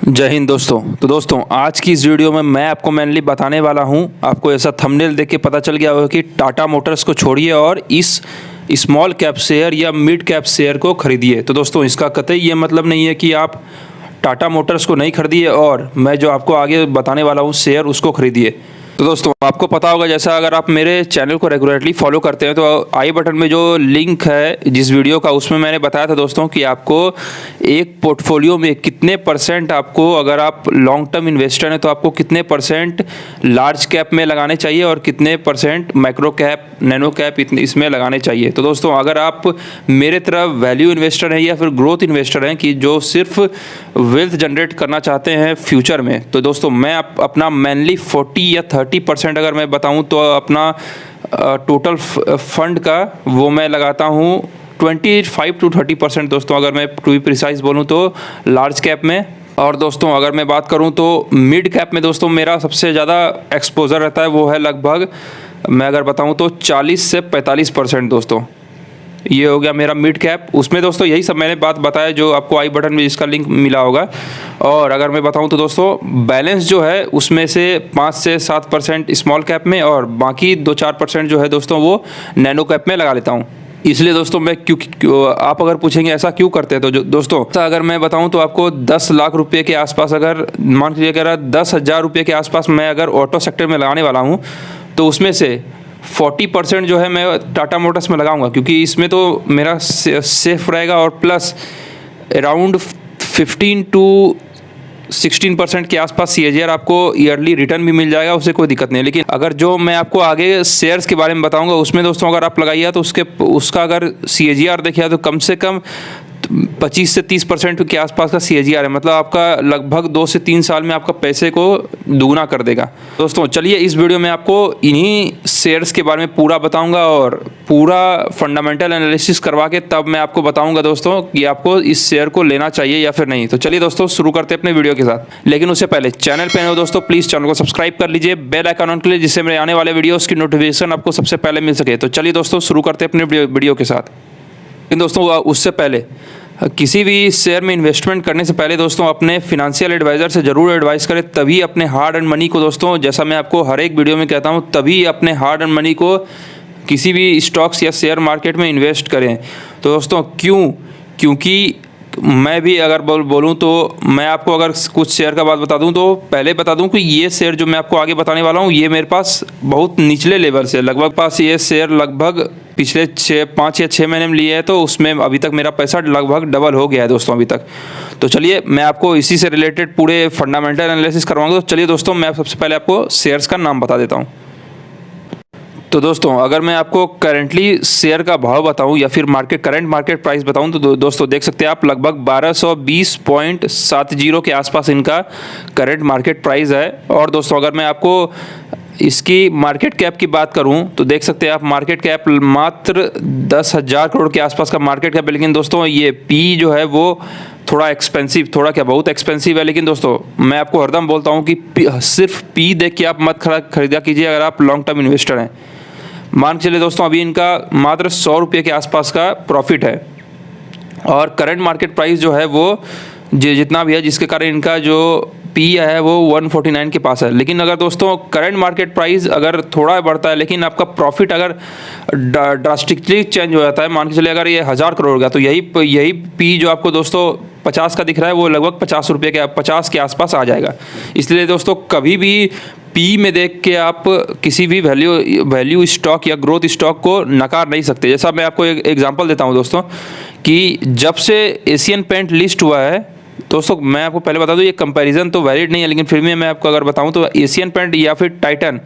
जय हिंद दोस्तों। तो दोस्तों आज की इस वीडियो में मैं आपको मेनली बताने वाला हूं, आपको ऐसा थंबनेल देख के पता चल गया होगा कि टाटा मोटर्स को छोड़िए और इस स्मॉल कैप शेयर या मिड कैप शेयर को खरीदिए। तो दोस्तों इसका कतई ये मतलब नहीं है कि आप टाटा मोटर्स को नहीं खरीदिए और मैं जो आपको आगे बताने वाला हूँ शेयर उसको खरीदिए। तो दोस्तों आपको पता होगा, जैसा अगर आप मेरे चैनल को रेगुलरली फॉलो करते हैं तो आई बटन में जो लिंक है जिस वीडियो का, उसमें मैंने बताया था दोस्तों कि आपको एक पोर्टफोलियो में कितने परसेंट आपको, अगर आप लॉन्ग टर्म इन्वेस्टर हैं तो आपको कितने परसेंट लार्ज कैप में लगाने चाहिए और कितने percent micro cap, nano cap इसमें लगाने चाहिए। तो दोस्तों अगर आप मेरे तरह वैल्यू इन्वेस्टर हैं या फिर ग्रोथ इन्वेस्टर हैं कि जो सिर्फ वेल्थ जनरेट करना चाहते हैं फ्यूचर में, तो दोस्तों मैं अपना मेनली 40 या 30% अगर मैं बताऊं तो अपना टोटल फंड का वो मैं लगाता हूं 25 to 30% दोस्तों, अगर मैं टू बी प्रिसाइज बोलूं तो लार्ज कैप में। और दोस्तों अगर मैं बात करूं तो मिड कैप में दोस्तों मेरा सबसे ज़्यादा एक्सपोजर रहता है, वो है लगभग, मैं अगर बताऊं तो 40 से 45% दोस्तों। ये हो गया मेरा मिड कैप। उसमें दोस्तों यही सब मैंने बात बताया जो आपको आई बटन में जिसका लिंक मिला होगा। और अगर मैं बताऊं तो दोस्तों बैलेंस जो है उसमें से 5 से 7% स्मॉल कैप में और बाकी 2-4% जो है दोस्तों वो नैनो कैप में लगा लेता हूँ। इसलिए दोस्तों मैं क्यों आप अगर पूछेंगे ऐसा क्यों करते हैं, तो दोस्तों अगर मैं बताऊं तो आपको 10 लाख रुपए के आसपास, अगर मान लीजिए अगर 10,000 रुपये के आसपास मैं अगर ऑटो सेक्टर में लगाने वाला हूं तो उसमें से 40% जो है मैं टाटा मोटर्स में लगाऊंगा, क्योंकि इसमें तो मेरा सेफ रहेगा और प्लस अराउंड 15 to 16% के आसपास CAGR आपको ईयरली रिटर्न भी मिल जाएगा, उससे कोई दिक्कत नहीं। लेकिन अगर जो मैं आपको आगे शेयर्स के बारे में बताऊंगा उसमें दोस्तों अगर आप लगाइए तो उसका अगर CAGR देखिए तो कम से कम 25 से 30% के आसपास का CAGR है, मतलब आपका लगभग 2 से 3 साल में आपका पैसे को दुगना कर देगा। दोस्तों चलिए इस वीडियो में आपको इन्हीं शेयर्स के बारे में पूरा बताऊंगा और पूरा फंडामेंटल एनालिसिस करवा के तब मैं आपको बताऊंगा दोस्तों कि आपको इस शेयर को लेना चाहिए या फिर नहीं। तो चलिए दोस्तों शुरू करते हैं अपने वीडियो के साथ। लेकिन उससे पहले चैनल पे नए हो दोस्तों प्लीज़ चैनल को सब्सक्राइब कर लीजिए, बेल आइकन ऑन कर लीजिए जिससे मेरे आने वाले वीडियोज़ की नोटिफिकेशन आपको सबसे पहले मिल सके। तो चलिए दोस्तों शुरू करते हैं अपने वीडियो के साथ। लेकिन दोस्तों उससे पहले किसी भी शेयर में इन्वेस्टमेंट करने से पहले दोस्तों अपने फिनेंशियल एडवाइज़र से ज़रूर एडवाइस करें, तभी अपने हार्ड एंड मनी को दोस्तों, जैसा मैं आपको हर एक वीडियो में कहता हूं, तभी अपने हार्ड एंड मनी को किसी भी स्टॉक्स या शेयर मार्केट में इन्वेस्ट करें। तो दोस्तों क्योंकि मैं भी अगर बोलूं तो मैं आपको अगर कुछ शेयर का बात बता दूं तो पहले बता दूं कि ये शेयर जो मैं आपको आगे बताने वाला हूं ये मेरे पास बहुत निचले लेवल से, लगभग पास ये शेयर लगभग पिछले 5 या 6 महीने में लिए है, तो उसमें अभी तक मेरा पैसा लगभग डबल हो गया है दोस्तों अभी तक। तो चलिए मैं आपको इसी से रिलेटेड पूरे फंडामेंटल एनालिसिस करवाऊंगा। तो चलिए दोस्तों मैं सबसे पहले आपको शेयर्स का नाम बता देता हूँ। तो दोस्तों अगर मैं आपको करेंटली शेयर का भाव बताऊं या फिर करंट मार्केट प्राइस बताऊं तो दोस्तों देख सकते हैं आप लगभग 1220.70 के आसपास इनका करंट मार्केट प्राइस है। और दोस्तों अगर मैं आपको इसकी मार्केट कैप की बात करूं तो देख सकते हैं आप मार्केट कैप मात्र 10,000 करोड़ के आसपास का मार्केट कैप है। लेकिन दोस्तों ये पी जो है वो थोड़ा एक्सपेंसिव, थोड़ा क्या बहुत एक्सपेंसिव है। लेकिन दोस्तों मैं आपको हरदम बोलता हूं कि सिर्फ पी देख के आप मत खरीदा कीजिए अगर आप लॉन्ग टर्म इन्वेस्टर हैं। मान के चलिए दोस्तों अभी इनका मात्र 100 रुपये के आसपास का प्रॉफिट है और करंट मार्केट प्राइस जो है वो जितना भी है, जिसके कारण इनका जो पी है वो 149 के पास है। लेकिन अगर दोस्तों करंट मार्केट प्राइस अगर थोड़ा बढ़ता है लेकिन आपका प्रॉफिट अगर ड्रास्टिकली चेंज हो जाता है, मान के चलिए अगर ये 1000 करोड़ हो गया तो यही पी जो आपको दोस्तों 50 का दिख रहा है वो लगभग 50 के आसपास आ जाएगा। इसलिए दोस्तों कभी भी पी में देख के आप किसी भी वैल्यू स्टॉक या ग्रोथ स्टॉक को नकार नहीं सकते। जैसा मैं आपको एक एग्जांपल देता हूं दोस्तों कि जब से एशियन पेंट लिस्ट हुआ है दोस्तों, मैं आपको पहले बता दूं ये कंपैरिजन तो वैलिड नहीं है, लेकिन फिर भी मैं आपको अगर बताऊं तो एशियन पेंट या फिर टाइटन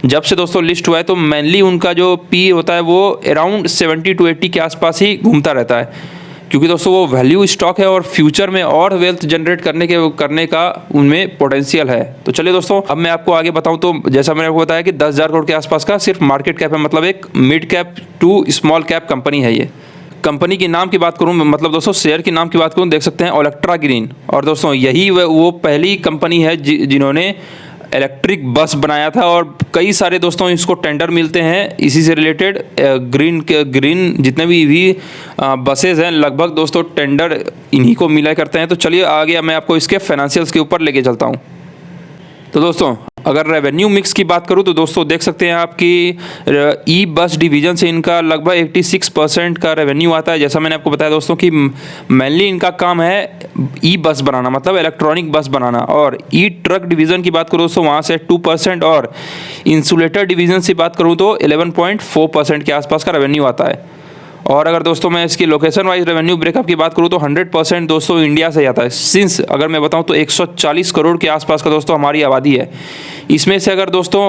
जब से दोस्तों लिस्ट हुआ है तो मेनली उनका जो पी होता है वो अराउंड 70 to 80 के आसपास ही घूमता रहता है, क्योंकि दोस्तों वो वैल्यू स्टॉक है और फ्यूचर में और वेल्थ जनरेट करने का उनमें पोटेंशियल है। तो चलिए दोस्तों अब मैं आपको आगे बताऊं तो जैसा मैंने आपको बताया कि 10,000 करोड़ के आसपास का सिर्फ मार्केट कैप है, मतलब एक mid cap to small cap company है ये। कंपनी के नाम की बात करूं, मतलब दोस्तों शेयर के नाम की बात करूं, देख सकते हैं ओलेक्ट्रा ग्रीन। और दोस्तों यही वो पहली कंपनी है जिन्होंने इलेक्ट्रिक बस बनाया था और कई सारे दोस्तों इसको टेंडर मिलते हैं इसी से रिलेटेड। ग्रीन जितने भी ईवी बसेज हैं लगभग दोस्तों टेंडर इन्हीं को मिला करते हैं। तो चलिए आगे मैं आपको इसके फाइनेंशियल्स के ऊपर लेके चलता हूँ। तो दोस्तों अगर रेवेन्यू मिक्स की बात करूं तो दोस्तों देख सकते हैं आपकी ई बस डिवीज़न से इनका लगभग 86% का रेवेन्यू आता है। जैसा मैंने आपको बताया दोस्तों कि मेनली इनका काम है ई बस बनाना, मतलब इलेक्ट्रॉनिक बस बनाना। और ई ट्रक डिवीज़न की बात करूं दोस्तों वहाँ से 2%, और इंसुलेटर डिवीज़न से बात करूँ तो 11.4% के आसपास का रेवेन्यू आता है। और अगर दोस्तों मैं इसकी लोकेशन वाइज रेवेन्यू ब्रेकअप की बात करूँ तो 100% दोस्तों इंडिया से आता है। सिंस अगर मैं बताऊँ तो 140 करोड़ के आसपास का दोस्तों हमारी आबादी है। इसमें से अगर दोस्तों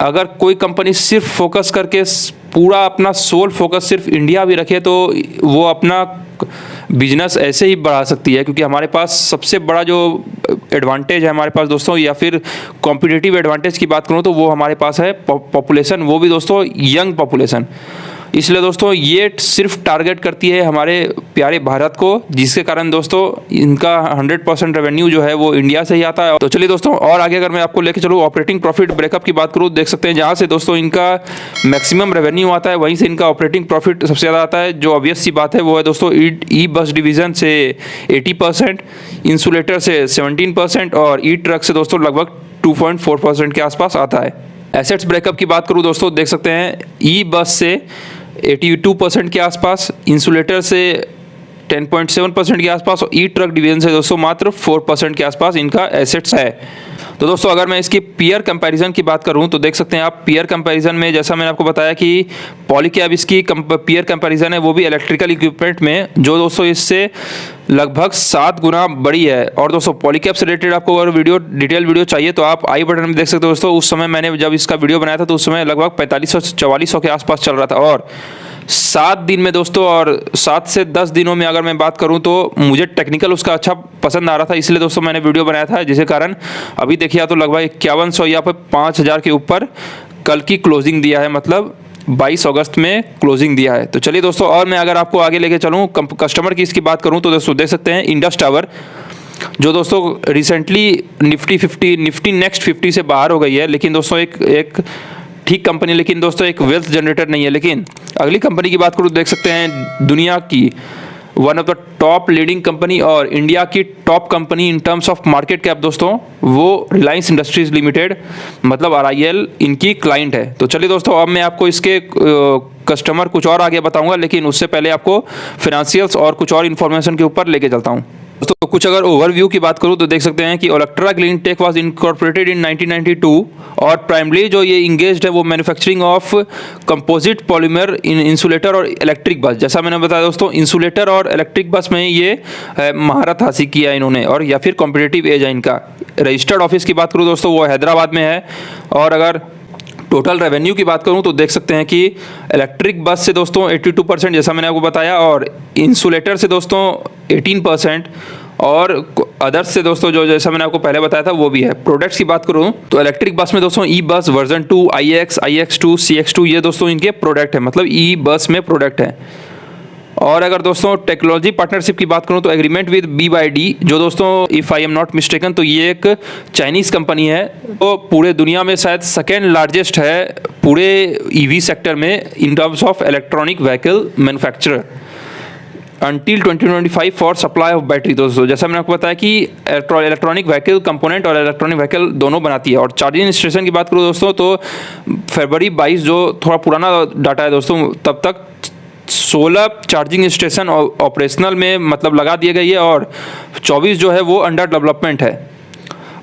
अगर कोई कंपनी सिर्फ फोकस करके पूरा अपना सोल फोकस सिर्फ इंडिया भी रखे तो वो अपना बिजनेस ऐसे ही बढ़ा सकती है, क्योंकि हमारे पास सबसे बड़ा जो एडवांटेज है हमारे पास दोस्तों, या फिर कॉम्पिटिटिव एडवांटेज की बात करूँ तो वो हमारे पास है पॉपुलेशन, वो भी दोस्तों यंग पॉपुलेशन। इसलिए दोस्तों ये सिर्फ टारगेट करती है हमारे प्यारे भारत को, जिसके कारण दोस्तों इनका 100% रेवेन्यू जो है वो इंडिया से ही आता है। तो चलिए दोस्तों और आगे अगर मैं आपको लेके चलूँ ऑपरेटिंग प्रॉफिट ब्रेकअप की बात करूँ, देख सकते हैं जहाँ से दोस्तों इनका मैक्सिमम रेवेन्यू आता है वहीं से इनका ऑपरेटिंग प्रॉफिट सबसे ज़्यादा आता है। जो ऑब्वियस सी बात है वो है दोस्तों ई बस डिवीज़न से 80%, इंसुलेटर से 17% और ई ट्रक से दोस्तों लगभग 2.4% के आसपास आता है। एसेट्स ब्रेकअप की बात करूँ दोस्तों देख सकते हैं ई बस से 82% के आसपास, इंसुलेटर से 10.7% के आसपास और ई ट्रक डिवीजन से दोस्तों मात्र 4% के आसपास इनका एसेट्स है। तो दोस्तों अगर मैं इसकी पीयर कंपैरिजन की बात करूं तो देख सकते हैं आप पीयर कंपैरिजन में, जैसा मैंने आपको बताया कि पॉलीकैब इसकी पीयर कंपैरिजन है वो भी इलेक्ट्रिकल इक्विपमेंट में, जो दोस्तों इससे लगभग 7 गुना बड़ी है। और दोस्तों पॉलीकैब से रिलेटेड आपको अगर डिटेल वीडियो चाहिए तो आप आई बटन में देख सकते हो दोस्तों। उस समय मैंने जब इसका वीडियो बनाया था तो उस समय लगभग 4500-4400 के आसपास चल रहा था, और 7 दिन में दोस्तों, और 7 से 10 दिनों में अगर मैं बात करूं तो मुझे टेक्निकल उसका अच्छा पसंद आ रहा था, इसलिए दोस्तों मैंने वीडियो बनाया था, जिसके कारण अभी देखिए तो लगभग 5100 या फिर 5000 के ऊपर कल की क्लोजिंग दिया है, मतलब 22 अगस्त में क्लोजिंग दिया है। तो चलिए दोस्तों और मैं अगर आपको आगे लेके चलूँ कस्टमर की इसकी बात करूँ तो दोस्तों देख सकते हैं इंडस टावर, जो दोस्तों रिसेंटली निफ्टी नेक्स्ट 50 से बाहर हो गई है, लेकिन दोस्तों एक ठीक कंपनी, लेकिन दोस्तों एक वेल्थ जनरेटर नहीं है। लेकिन अगली कंपनी की बात करूँ तो देख सकते हैं दुनिया की one of the top leading company और इंडिया की top company in terms of market cap दोस्तों, वो रिलायंस इंडस्ट्रीज लिमिटेड मतलब RIL इनकी क्लाइंट है। तो चलिए दोस्तों अब मैं आपको इसके कस्टमर कुछ और आगे बताऊंगा, लेकिन उससे पहले आपको फाइनेंशियल्स और कुछ और इन्फॉर्मेशन के ऊपर लेके चलता हूँ। दोस्तों कुछ अगर ओवरव्यू की बात करूं तो देख सकते हैं कि Olectra Greentech was incorporated in 1992 और प्राइमरी जो ये इंगेज्ड है वो manufacturing of composite polymer in insulator और इलेक्ट्रिक बस। जैसा मैंने बताया दोस्तों इंसुलेटर और इलेक्ट्रिक बस में ये महारत हासिल किया है इन्होंने, और या फिर कॉम्पिटिटिव एज है इनका। रजिस्टर्ड ऑफिस की बात करूँ दोस्तों वो हैदराबाद में है। और अगर टोटल रेवेन्यू की बात करूं तो देख सकते हैं कि इलेक्ट्रिक बस से दोस्तों 82% जैसा मैंने आपको बताया, और इंसुलेटर से दोस्तों 18% और अदर्स से दोस्तों जो जैसा मैंने आपको पहले बताया था वो भी है। प्रोडक्ट्स की बात करूं तो इलेक्ट्रिक बस में दोस्तों ई बस वर्जन 2, IX, IX2, CX2 ये दोस्तों इनके प्रोडक्ट है, मतलब ई बस में प्रोडक्ट है। और अगर दोस्तों टेक्नोलॉजी पार्टनरशिप की बात करूं तो एग्रीमेंट विद BYD, जो दोस्तों if I am not mistaken तो ये एक चाइनीज़ कंपनी है, तो पूरे दुनिया में शायद सेकेंड लार्जेस्ट है पूरे EV सेक्टर में in terms of electronic vehicle manufacturer until 2025 for supply of battery. दोस्तों जैसा मैंने आपको बताया कि इलेक्ट्रॉनिक व्हीकल कंपोनेंट और इलेक्ट्रॉनिक व्हीकल दोनों बनाती है। और चार्जिंग स्टेशन की बात करूँ दोस्तों तो फरवरी 22 जो थोड़ा पुराना डाटा है दोस्तों, तब तक 16 चार्जिंग स्टेशन ऑपरेशनल में मतलब लगा दिए गई है और 24 जो है वो अंडर डेवलपमेंट है।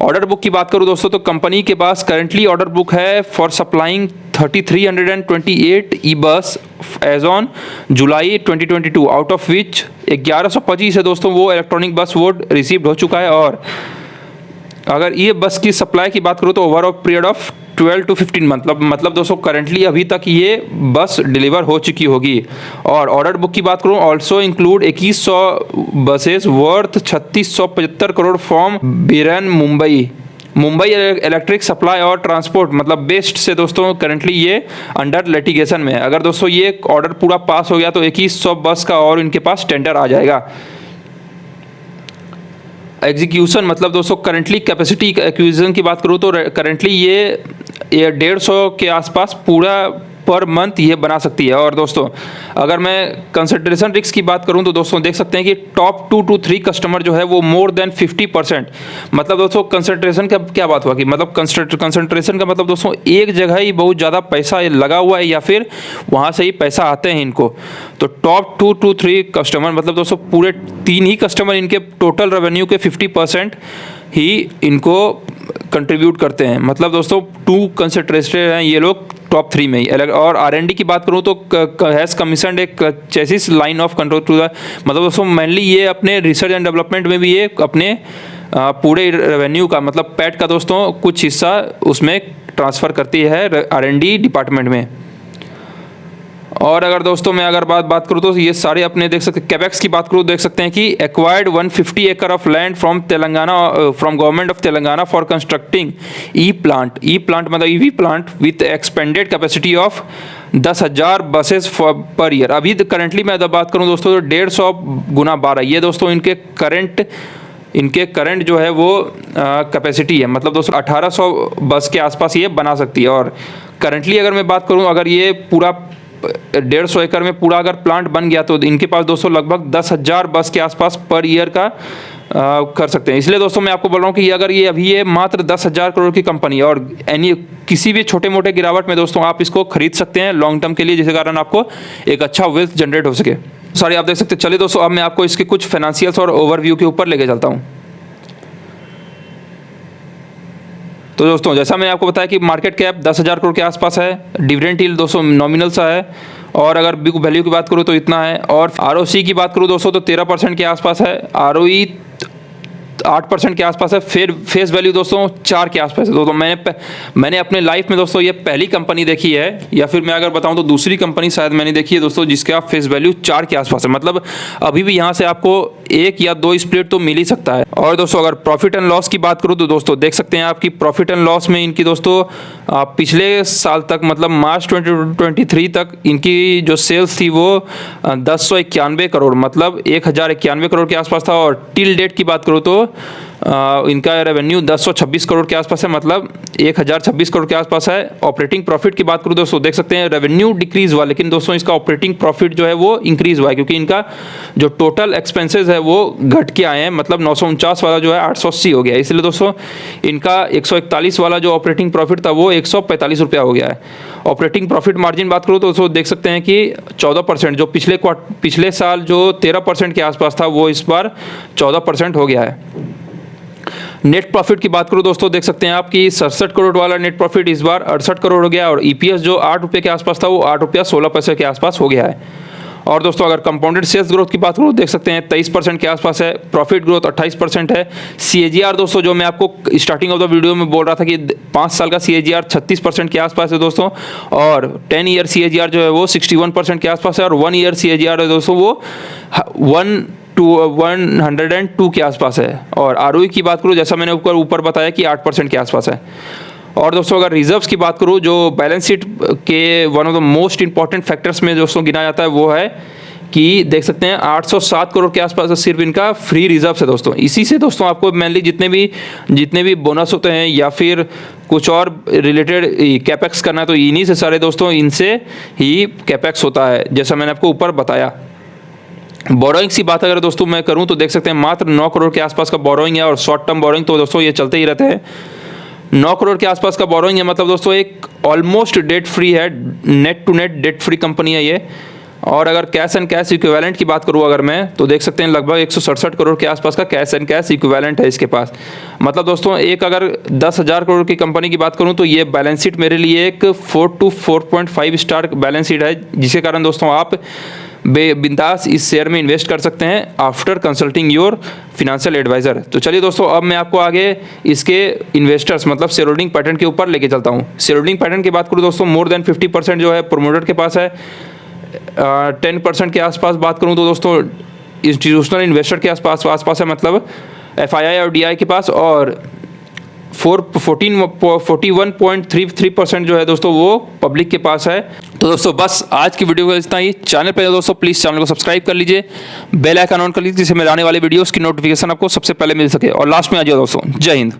ऑर्डर बुक की बात करूं दोस्तों तो कंपनी के पास करंटली ऑर्डर बुक है for supplying 3328 E bus as on July 2022, out of which 1125 है दोस्तों वो इलेक्ट्रॉनिक बस वो रिसीव्ड हो चुका है। और अगर ये बस की सप्लाई की बात करूँ तो ओवर पीरियड ऑफ 12 to 15 मतलब दोस्तों करंटली अभी तक ये बस डिलीवर हो चुकी होगी। और ऑर्डर बुक की बात करूँ also include 2100 buses worth 3675 crore from Brihan Mumbai electric supply और ट्रांसपोर्ट मतलब बेस्ट से दोस्तों करंटली ये अंडर लिटिगेशन में है। अगर दोस्तों ये ऑर्डर पूरा पास हो गया तो 2100 बस का और इनके पास टेंडर आ जाएगा। एग्जीक्यूशन मतलब दोस्तों करंटली कैपेसिटी एक्विजिशन की बात करूँ तो करंटली ये 150 के आसपास पूरा पर मंथ ये बना सकती है। और दोस्तों अगर मैं कंसंट्रेशन रिस्क की बात करूं तो दोस्तों देख सकते हैं कि टॉप 2 to 3 कस्टमर जो है वो मोर देन 50%। मतलब दोस्तों कंसंट्रेशन का क्या बात हुआ कि मतलब कंसंट्रेशन का मतलब दोस्तों एक जगह ही बहुत ज़्यादा पैसा लगा हुआ है या फिर वहाँ से ही पैसा आते हैं इनको। तो टॉप 2 to 3 कस्टमर मतलब दोस्तों पूरे 3 ही कस्टमर इनके टोटल रेवेन्यू के 50% ही इनको कंट्रीब्यूट करते हैं। मतलब दोस्तों 2 कंसंट्रेटेड हैं ये लोग टॉप 3 में ही। और R&D की बात करूँ तो हैज़ कमीशनड एक chassis line of control to the, मतलब दोस्तों मेनली ये अपने रिसर्च एंड डेवलपमेंट में भी ये अपने पूरे रेवेन्यू का मतलब पैट का दोस्तों कुछ हिस्सा उसमें ट्रांसफ़र करती है R&D डिपार्टमेंट में। और अगर दोस्तों मैं अगर बात करूँ तो ये सारे अपने देख सकते हैं। कैपेक्स की बात करूँ देख सकते हैं कि एक्वायर्ड 150 एकड़ of land from Telangana from government of Telangana for constructing E plant मतलब EV plant with expanded capacity of 10,000 buses per year. अभी करंटली मैं बात करूँ दोस्तों तो 150 गुना 12 ये दोस्तों इनके करंट जो है वो कैपेसिटी है। मतलब दोस्तों 1800 बस के आसपास ये बना सकती है। और करंटली अगर मैं बात करूँ अगर ये पूरा 150 एकड़ में पूरा अगर प्लांट बन गया तो इनके पास दोस्तों लगभग 10,000 बस के आसपास पर ईयर का कर सकते हैं। इसलिए दोस्तों मैं आपको बोल रहा हूँ कि अगर ये अभी ये मात्र 10,000 करोड़ की कंपनी है और किसी भी छोटे मोटे गिरावट में दोस्तों आप इसको खरीद सकते हैं लॉन्ग टर्म के लिए, जिसके कारण आपको एक अच्छा वेल्थ जनरेट हो सके। सॉरी आप देख सकते हैं। चलिए दोस्तों अब मैं आपको इसके कुछ फाइनेंशियल्स और ओवरव्यू के ऊपर लेके चलता हूँ। तो दोस्तों जैसा मैंने आपको बताया कि मार्केट कैप 10,000 करोड़ के आसपास है, डिविडेंड यील्ड दोस्तों नॉमिनल सा है, और अगर बुक वैल्यू की बात करूँ तो इतना है, और ROC की बात करूँ दोस्तों तो 13% के आसपास है, ROE 8% के आसपास है, फिर फेस वैल्यू दोस्तों 4 के आसपास है। दोस्तों मैंने अपने लाइफ में दोस्तों ये पहली कंपनी देखी है, या फिर मैं अगर बताऊं तो दूसरी कंपनी शायद मैंने देखी है दोस्तों जिसका फेस वैल्यू 4 के आसपास है। मतलब अभी भी यहाँ से आपको 1 या 2 स्प्लिट तो मिल ही सकता है। और दोस्तों अगर प्रॉफिट एंड लॉस की बात करूँ तो दोस्तों देख सकते हैं आपकी प्रॉफिट एंड लॉस में इनकी दोस्तों पिछले साल तक मतलब मार्च 2023 तक इनकी जो सेल्स थी वो 1091 करोड़ मतलब 1091 करोड़ के आसपास था। और टिल डेट की बात करूँ तो इनका रेवेन्यू 1026 करोड़ के आसपास है, मतलब 1026 करोड़ के आसपास है। ऑपरेटिंग प्रॉफिट की बात करूँ दोस्तों देख सकते हैं रेवेन्यू डिक्रीज हुआ, लेकिन दोस्तों इसका ऑपरेटिंग प्रॉफिट जो है वो इंक्रीज हुआ है, क्योंकि इनका जो टोटल एक्सपेंसेस है वो घट के आए हैं। मतलब 949 वाला जो है 880 हो गया, इसलिए दोस्तों इनका 141 वाला जो ऑपरेटिंग प्रॉफिट था वो 145 रुपया हो गया है। ऑपरेटिंग प्रॉफिट मार्जिन बात करूँ तो दोस्तों देख सकते हैं कि 14%, जो पिछले साल जो 13% के आसपास था वो इस बार 14% हो गया है। नेट प्रॉफिट की बात करूँ दोस्तों देख सकते हैं आप कि 67 करोड़ वाला नेट प्रॉफिट इस बार 68 करोड़ हो गया, और EPS जो 8 रुपये के आसपास था वो 8 रुपया 16 पैसे के आसपास हो गया है। और दोस्तों अगर कंपाउंडेड सेल्स ग्रोथ की बात करूँ देख सकते हैं 23% के आसपास है, प्रॉफिट ग्रोथ 28% है। CAGR दोस्तों जो मैं आपको स्टार्टिंग ऑफ द वीडियो में बोल रहा था कि 5 साल का CAGR 36% के आसपास है दोस्तों, और 10 ईयर CAGR जो है वो 61% के आसपास है, और 1 ईयर CAGR है दोस्तों वो 102 के आसपास है। और ROE की बात करूँ जैसा मैंने ऊपर बताया कि 8% के आसपास है। और दोस्तों अगर रिजर्व्स की बात करूँ जो बैलेंस शीट के one of the most important factors में दोस्तों गिना जाता है वो है कि देख सकते हैं 807 करोड़ के आसपास सिर्फ इनका फ्री रिजर्व्स है दोस्तों। इसी से दोस्तों आपको मेनली जितने भी बोनस होते हैं या फिर कुछ और रिलेटेड कैपेक्स करना है तो इन्हीं से सारे दोस्तों इनसे ही कैपेक्स होता है, जैसा मैंने आपको ऊपर बताया। बोरोइंग्स की बात अगर दोस्तों मैं करूं तो देख सकते हैं मात्र 9 करोड़ के आसपास का बोरोइंग है, और शॉर्ट टर्म बोरोइंग तो दोस्तों ये चलते ही रहते हैं। 9 करोड़ के आसपास का बोरोइंग है, मतलब दोस्तों एक ऑलमोस्ट डेट फ्री है, net to net debt free company है ये। और अगर कैश एंड कैश इक्विवेलेंट की बात करूँ अगर मैं तो देख सकते हैं लगभग 167 करोड़ के आसपास का कैश एंड कैश इक्विवेलेंट है इसके पास। मतलब दोस्तों एक अगर 10,000 करोड़ की कंपनी की बात करूँ तो ये बैलेंस शीट मेरे लिए एक 4 to 4.5 स्टार बैलेंस शीट है, जिसके कारण दोस्तों आप बिंदास इस शेयर में इन्वेस्ट कर सकते हैं after consulting your financial advisor. तो चलिए दोस्तों अब मैं आपको आगे इसके इन्वेस्टर्स मतलब शेयर होल्डिंग पैटर्न के ऊपर लेके चलता हूँ। शेयर होल्डिंग पैटर्न की बात करूँ दोस्तों मोर देन 50% जो है प्रोमोटर के पास है, 10% के आसपास बात करूँ तो दोस्तों इंस्टीट्यूशनल इन्वेस्टर के आसपास है, मतलब FII और DI के पास, और 41.33% जो है दोस्तों वो पब्लिक के पास है। तो दोस्तों बस आज की वीडियो का इतना ही। चैनल पे दोस्तों प्लीज़ चैनल को सब्सक्राइब कर लीजिए, बेल आइकन ऑन कर लीजिए जिससे मेरे आने वाले वीडियोस की नोटिफिकेशन आपको सबसे पहले मिल सके। और लास्ट में आ जाओ दोस्तों, जय हिंद।